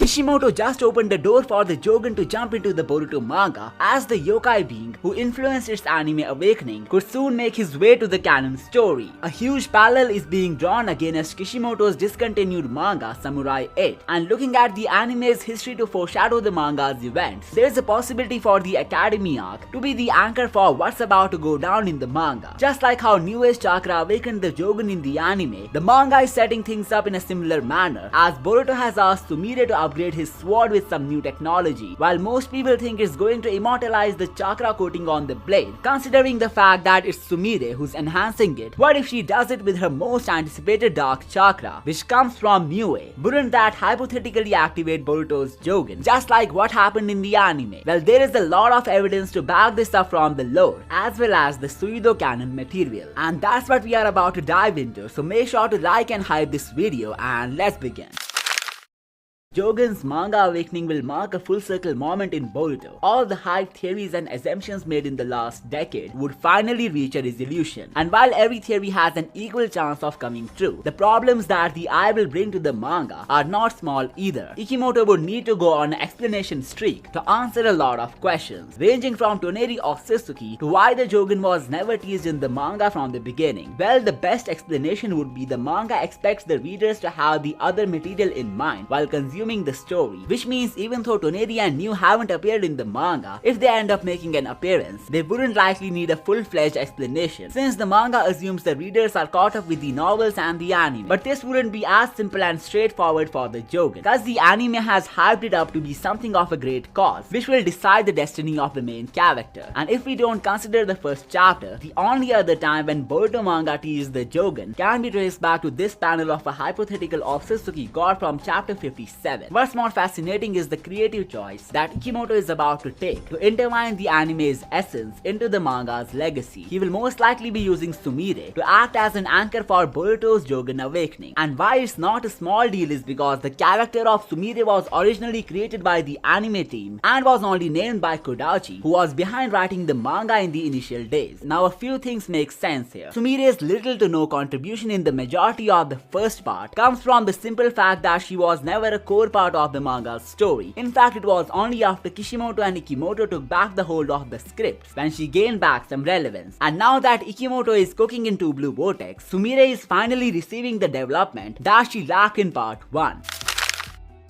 Kishimoto just opened the door for the Jogun to jump into the Boruto manga, as the yokai being who influenced its anime awakening could soon make his way to the canon story. A huge parallel is being drawn against Kishimoto's discontinued manga Samurai 8, and looking at the anime's history to foreshadow the manga's events, there is a possibility for the Academy arc to be the anchor for what's about to go down in the manga. Just like how New Age chakra awakened the Jogun in the anime, the manga is setting things up in a similar manner, as Boruto has asked Sumire to upgrade his sword with some new technology. While most people think it's going to immortalize the chakra coating on the blade, considering the fact that it's Sumire who's enhancing it, what if she does it with her most anticipated dark chakra, which comes from Niue? Wouldn't that hypothetically activate Boruto's Jogun, just like what happened in the anime? Well, there is a lot of evidence to back this up from the lore, as well as the pseudo canon material. And that's what we are about to dive into, so make sure to like and hype this video, and let's begin. Jogun's manga awakening will mark a full circle moment in Boruto. All the hype, theories and assumptions made in the last decade would finally reach a resolution. And while every theory has an equal chance of coming true, the problems that the eye will bring to the manga are not small either. Kishimoto would need to go on an explanation streak to answer a lot of questions, ranging from Toneri Otsutsuki to why the Jogun was never teased in the manga from the beginning. Well, the best explanation would be the manga expects the readers to have the other material in mind while consuming the story, which means even though Toneri and New haven't appeared in the manga, if they end up making an appearance, they wouldn't likely need a full-fledged explanation, since the manga assumes the readers are caught up with the novels and the anime. But this wouldn't be as simple and straightforward for the Jogun, cause the anime has hyped it up to be something of a great cause, which will decide the destiny of the main character. And if we don't consider the first chapter, the only other time when Boruto manga teased the Jogun can be traced back to this panel of a hypothetical Otsutsuki god from chapter 57. What's more fascinating is the creative choice that Kishimoto is about to take to intertwine the anime's essence into the manga's legacy. He will most likely be using Sumire to act as an anchor for Boruto's Jogun awakening. And why it's not a small deal is because the character of Sumire was originally created by the anime team and was only named by Kodachi, who was behind writing the manga in the initial days. Now, a few things make sense here. Sumire's little to no contribution in the majority of the first part comes from the simple fact that she was never a core part of the manga's story. In fact, it was only after Kishimoto and Ikimoto took back the hold of the scripts when she gained back some relevance. And now that Ikimoto is cooking into Blue Vortex, Sumire is finally receiving the development that she lacked in part 1.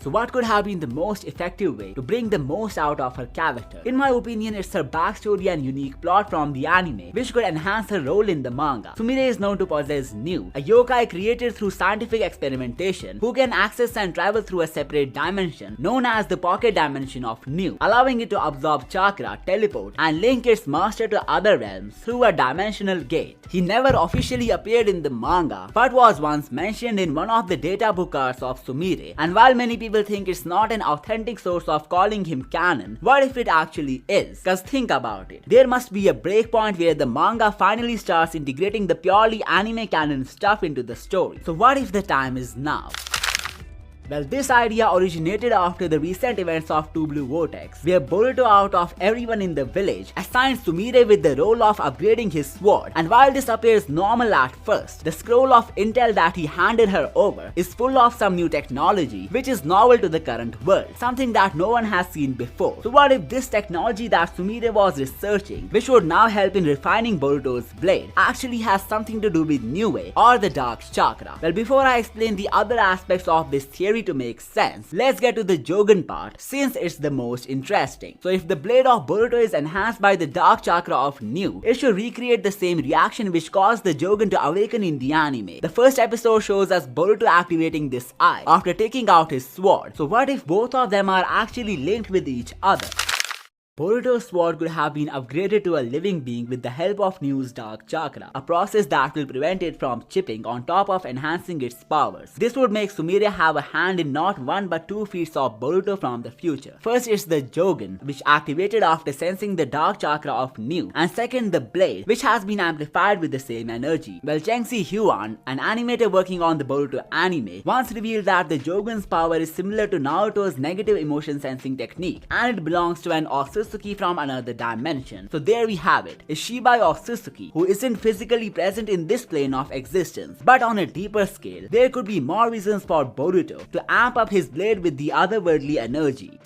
So what could have been the most effective way to bring the most out of her character? In my opinion, it's her backstory and unique plot from the anime, which could enhance her role in the manga. Sumire is known to possess New, a yokai created through scientific experimentation, who can access and travel through a separate dimension, known as the pocket dimension of New, allowing it to absorb chakra, teleport, and link its master to other realms through a dimensional gate. He never officially appeared in the manga, but was once mentioned in one of the data book arcs of Sumire, and while many people think it's not an authentic source of calling him canon, what if it actually is? Cause think about it. There must be a breakpoint where the manga finally starts integrating the purely anime canon stuff into the story. So what if the time is now? Well, this idea originated after the recent events of Two Blue Vortex, where Boruto, out of everyone in the village, assigned Sumire with the role of upgrading his sword. And while this appears normal at first, the scroll of intel that he handed her over is full of some new technology which is novel to the current world, something that no one has seen before. So what if this technology that Sumire was researching, which would now help in refining Boruto's blade, actually has something to do with Niue or the dark chakra? Well, before I explain the other aspects of this theory to make sense, let's get to the Jogun part, since it's the most interesting. So if the blade of Boruto is enhanced by the dark chakra of New, it should recreate the same reaction which caused the Jogun to awaken in the anime. The first episode shows us Boruto activating this eye after taking out his sword. So what if both of them are actually linked with each other? Boruto's sword could have been upgraded to a living being with the help of New's dark chakra, a process that will prevent it from chipping on top of enhancing its powers. This would make Sumire have a hand in not one but two feats of Boruto from the future. First is the Jogun, which activated after sensing the dark chakra of New, and second the blade, which has been amplified with the same energy. Well, Chengsi Huan, an animator working on the Boruto anime, once revealed that the Jogun's power is similar to Naruto's negative emotion sensing technique, and it belongs to an Otsutsuki Otsutsuki from another dimension. So there we have it, Ishibai Otsutsuki, who isn't physically present in this plane of existence. But on a deeper scale, there could be more reasons for Boruto to amp up his blade with the otherworldly energy.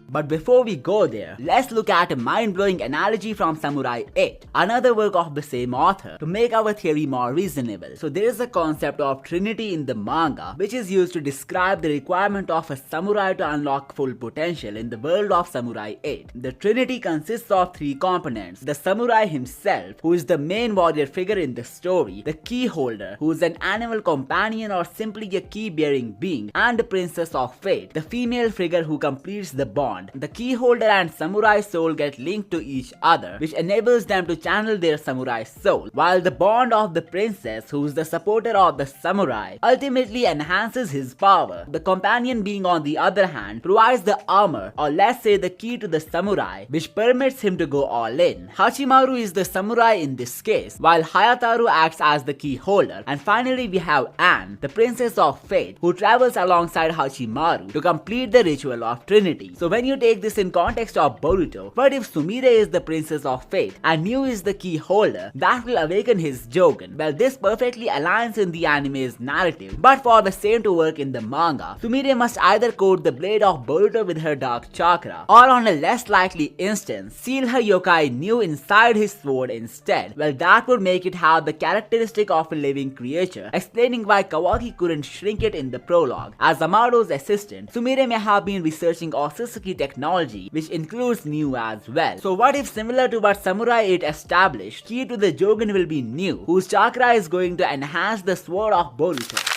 But before we go there, let's look at a mind-blowing analogy from Samurai 8, another work of the same author, to make our theory more reasonable. So there is a concept of Trinity in the manga, which is used to describe the requirement of a samurai to unlock full potential in the world of Samurai 8. The Trinity consists of three components: the samurai himself, who is the main warrior figure in the story, the key holder, who is an animal companion or simply a key-bearing being, and the Princess of Fate, the female figure who completes the bond. The key holder and samurai soul get linked to each other, which enables them to channel their samurai soul, while the bond of the princess, who is the supporter of the samurai, ultimately enhances his power. The companion being, on the other hand, provides the armor, or let's say the key to the samurai, which permits him to go all in. Hachimaru is the samurai in this case, while Hayataru acts as the key holder. And finally we have Anne, the Princess of Fate, who travels alongside Hachimaru to complete the ritual of Trinity. So when you take this in context of Boruto, what if Sumire is the Princess of Fate and New is the key holder that will awaken his Jogun? Well, this perfectly aligns in the anime's narrative, but for the same to work in the manga, Sumire must either coat the blade of Boruto with her dark chakra, or on a less likely instance, seal her yokai New inside his sword instead. Well, that would make it have the characteristic of a living creature, explaining why Kawaki couldn't shrink it in the prologue. As Amado's assistant, Sumire may have been researching Otsutsuki technology, which includes New as well. So what if, similar to what Samurai 8 established, key to the Jogun will be New, whose chakra is going to enhance the sword of Boruto?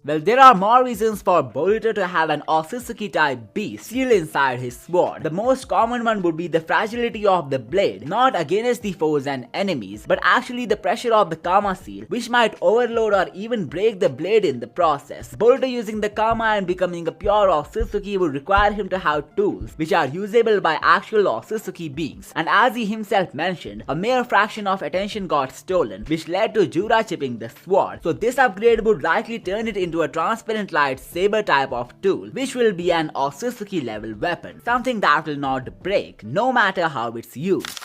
Well, there are more reasons for Boruto to have an Otsutsuki type beast sealed inside his sword. The most common one would be the fragility of the blade, not against the foes and enemies, but actually the pressure of the Kama seal, which might overload or even break the blade in the process. Boruto using the Kama and becoming a pure Otsutsuki would require him to have tools which are usable by actual Otsutsuki beings, and as he himself mentioned, a mere fraction of attention got stolen, which led to Jura chipping the sword. So this upgrade would likely turn it into a transparent lightsaber type of tool, which will be an Otsutsuki level weapon, something that will not break, no matter how it's used.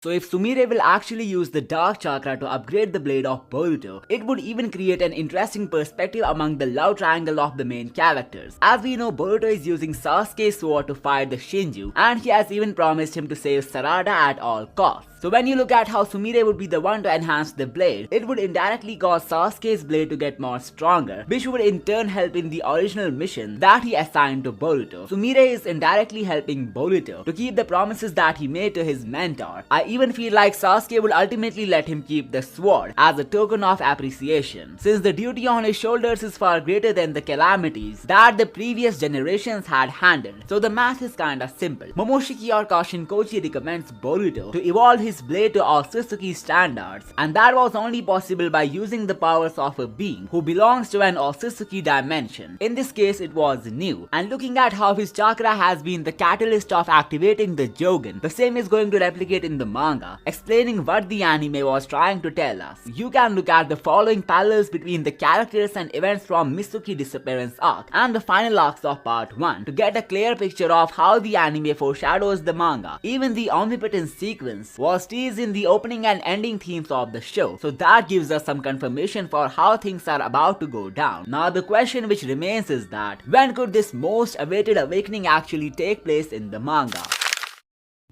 So if Sumire will actually use the Dark Chakra to upgrade the blade of Boruto, it would even create an interesting perspective among the love triangle of the main characters. As we know, Boruto is using Sasuke's sword to fight the Shinju, and he has even promised him to save Sarada at all costs. So when you look at how Sumire would be the one to enhance the blade, it would indirectly cause Sasuke's blade to get more stronger, which would in turn help in the original mission that he assigned to Boruto. Sumire is indirectly helping Boruto to keep the promises that he made to his mentor. I even feel like Sasuke would ultimately let him keep the sword as a token of appreciation, since the duty on his shoulders is far greater than the calamities that the previous generations had handled. So the math is kinda simple. Momoshiki or Kashin Kochi recommends Boruto to evolve his blade to Otsutsuki standards, and that was only possible by using the powers of a being who belongs to an Otsutsuki dimension. In this case, it was New, and looking at how his chakra has been the catalyst of activating the Jogun, the same is going to replicate in the manga, explaining what the anime was trying to tell us. You can look at the following parallels between the characters and events from Mitsuki disappearance arc and the final arcs of part 1 to get a clear picture of how the anime foreshadows the manga. Even the omnipotent sequence was teased in the opening and ending themes of the show, so that gives us some confirmation for how things are about to go down. Now the question which remains is that, when could this most awaited awakening actually take place in the manga?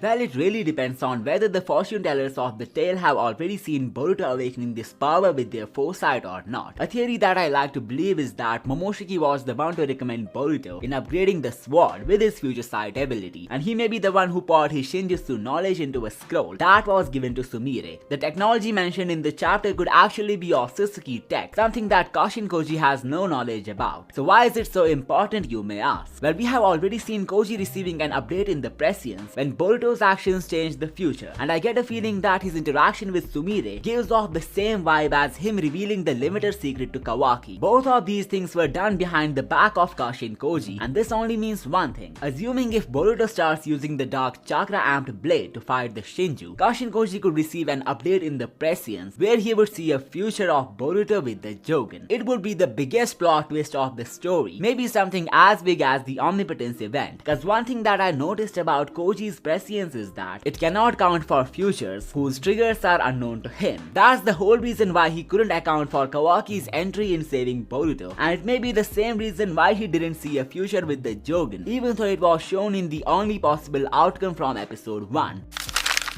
Well, it really depends on whether the fortune tellers of the tale have already seen Boruto awakening this power with their foresight or not. A theory that I like to believe is that Momoshiki was the one to recommend Boruto in upgrading the sword with his future sight ability, and he may be the one who poured his Shinjutsu knowledge into a scroll that was given to Sumire. The technology mentioned in the chapter could actually be Otsutsuki tech, something that Kashin Koji has no knowledge about. So why is it so important, you may ask? Well, we have already seen Koji receiving an update in the prescience when Boruto Boruto's actions change the future, and I get a feeling that his interaction with Sumire gives off the same vibe as him revealing the limiter secret to Kawaki. Both of these things were done behind the back of Kashin Koji, and this only means one thing. Assuming if Boruto starts using the dark chakra amped blade to fight the Shinju, Kashin Koji could receive an update in the prescience where he would see a future of Boruto with the Jogun. It would be the biggest plot twist of the story, maybe something as big as the Omnipotence event, cause one thing that I noticed about Koji's prescience is that it cannot count for futures whose triggers are unknown to him. That's the whole reason why he couldn't account for Kawaki's entry in saving Boruto, and it may be the same reason why he didn't see a future with the Jogun, even though it was shown in the only possible outcome from episode 1.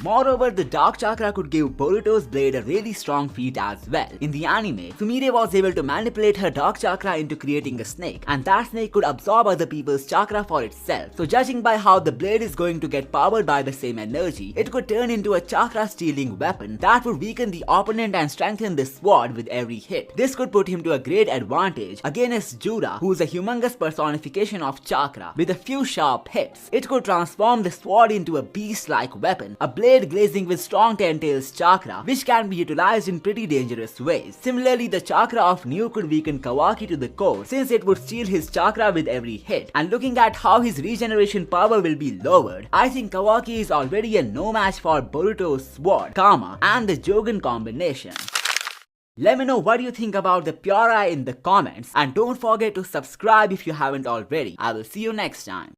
Moreover, the Dark Chakra could give Boruto's blade a really strong feat as well. In the anime, Sumire was able to manipulate her Dark Chakra into creating a snake, and that snake could absorb other people's chakra for itself. So judging by how the blade is going to get powered by the same energy, it could turn into a chakra-stealing weapon that would weaken the opponent and strengthen the sword with every hit. This could put him to a great advantage against Jura, who is a humongous personification of chakra. With a few sharp hits, it could transform the sword into a beast-like weapon, a blade glazing with strong tentacles chakra, which can be utilized in pretty dangerous ways. Similarly, the chakra of New could weaken Kawaki to the core, since it would steal his chakra with every hit. And looking at how his regeneration power will be lowered, I think Kawaki is already a no match for Boruto's sword, Kama, and the Jogun combination. Let me know what you think about the Pure Eye in the comments, and don't forget to subscribe if you haven't already. I will see you next time.